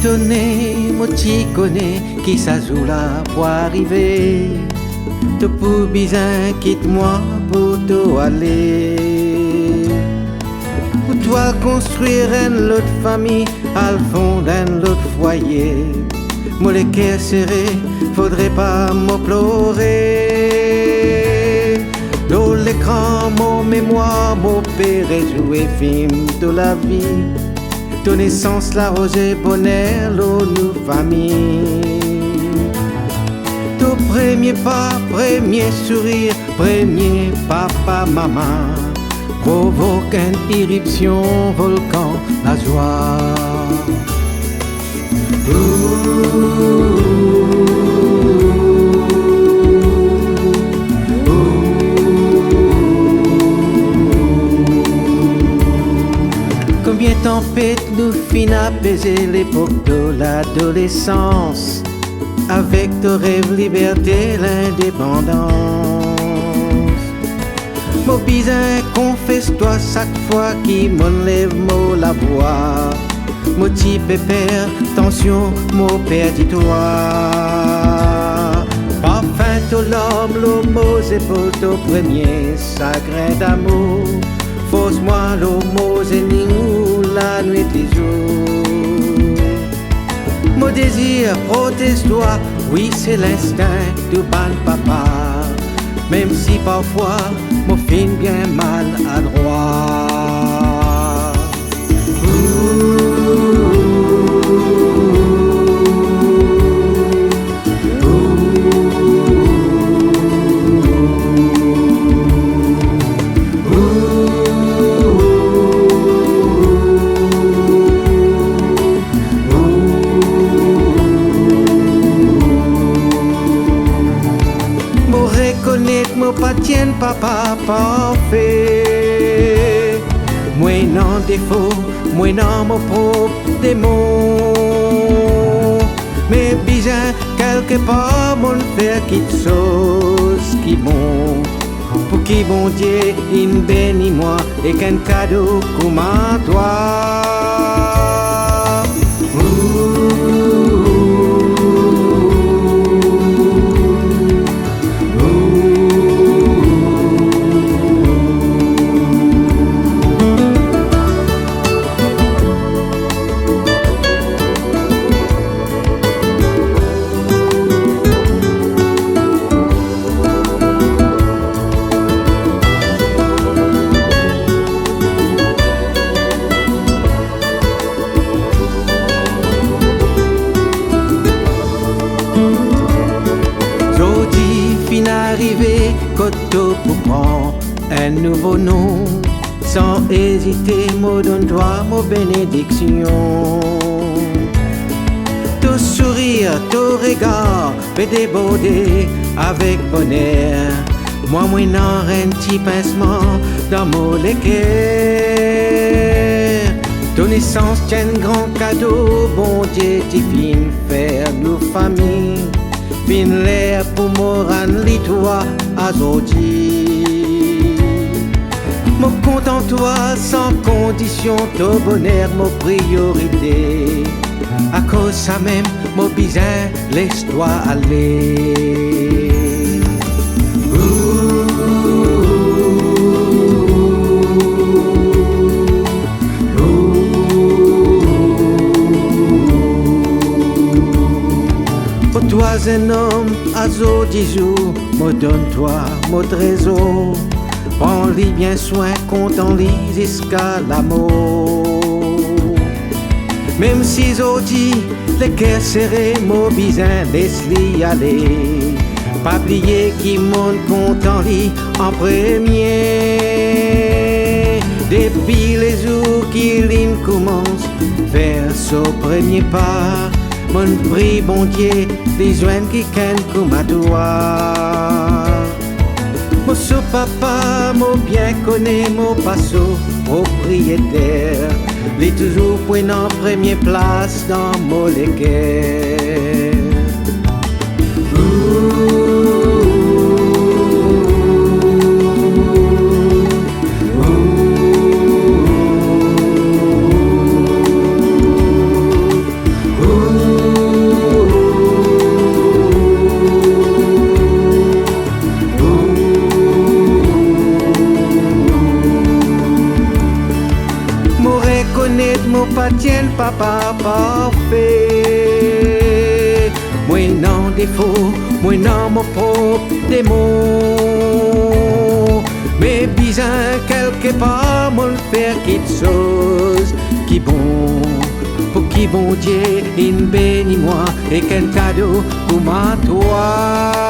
étonné, moi t'y connais, qui ça joue là pour arriver. Te pour bizarre, quitte-moi pour te aller. Pour toi construire une autre famille, à le fond d'un autre foyer. Moi les cœurs serrés, faudrait pas me pleurer. Dans l'écran, mon mémoire, mon père est joué film de la vie. Ton naissance, la rosée, bonheur, l'eau, nous famille. Ton premier pas, premier sourire, premier papa, maman, provoque une éruption, volcan, la joie. Combien de tempêtes nous fin apaiser l'époque de l'adolescence, avec ton rêve, liberté, l'indépendance. Mon bizarre, confesse-toi chaque fois qu'il m'enlève mon la voix. Mon petit pépère, tension, mon perdis-toi. Parfum, ton l'homme, l'homo, épaules, ton premier chagrin d'amour. Fausse-moi l'homo, zénigou, la nuit des jours. Mon désir, protège-toi, oui c'est l'instinct du ban papa. Même si parfois, mon film bien mal à droit. Reconnaître, moi pas tienne papa parfait. Moi non défaut, moi non mon propre démon. Mais bizarre, quelque part mon frère quitte chose qui bon. Pour qui bon Dieu, il bénit moi et qu'un cadeau comme à toi. Arrivé, Coteau pour prendre un nouveau nom. Sans hésiter, me donne-toi mon bénédiction. Ton sourire, ton regard, peut déborder avec bonheur. Moi, n'en un petit pincement dans mon cœur. Ton naissance tient un grand cadeau, bon Dieu, divine, faire nos familles. Fin l'air pour me rendre toi aujourd'hui. Me content toi sans condition, ton bonheur, mon priorité. À cause ça même, mon bizarre, laisse-toi aller. Toi un homme, azo disou, me donne-toi mon trésor. Prends-lui bien soin, compte-en-lui jusqu'à l'amour. Même si Zodi, les cœurs serrés, mon bisin, laisse-lui aller. Pas oublier qui monte compte-en-lui en premier. Depuis les jours qu'il commence, vers son premier pas. Mon prix, bon Dieu, les joints qui canent comme à toi. Mon sou papa, mon bien connaît, mon passo propriétaire. Les toujours point en première place dans mon cœur. tienne papa parfait. Moi non défaut, moi non mon propre démon. Mais bizarre quelque part, mon faire quelque chose qui bon. Pour qui bon Dieu, il bénit moi et quel cadeau pour ma toi.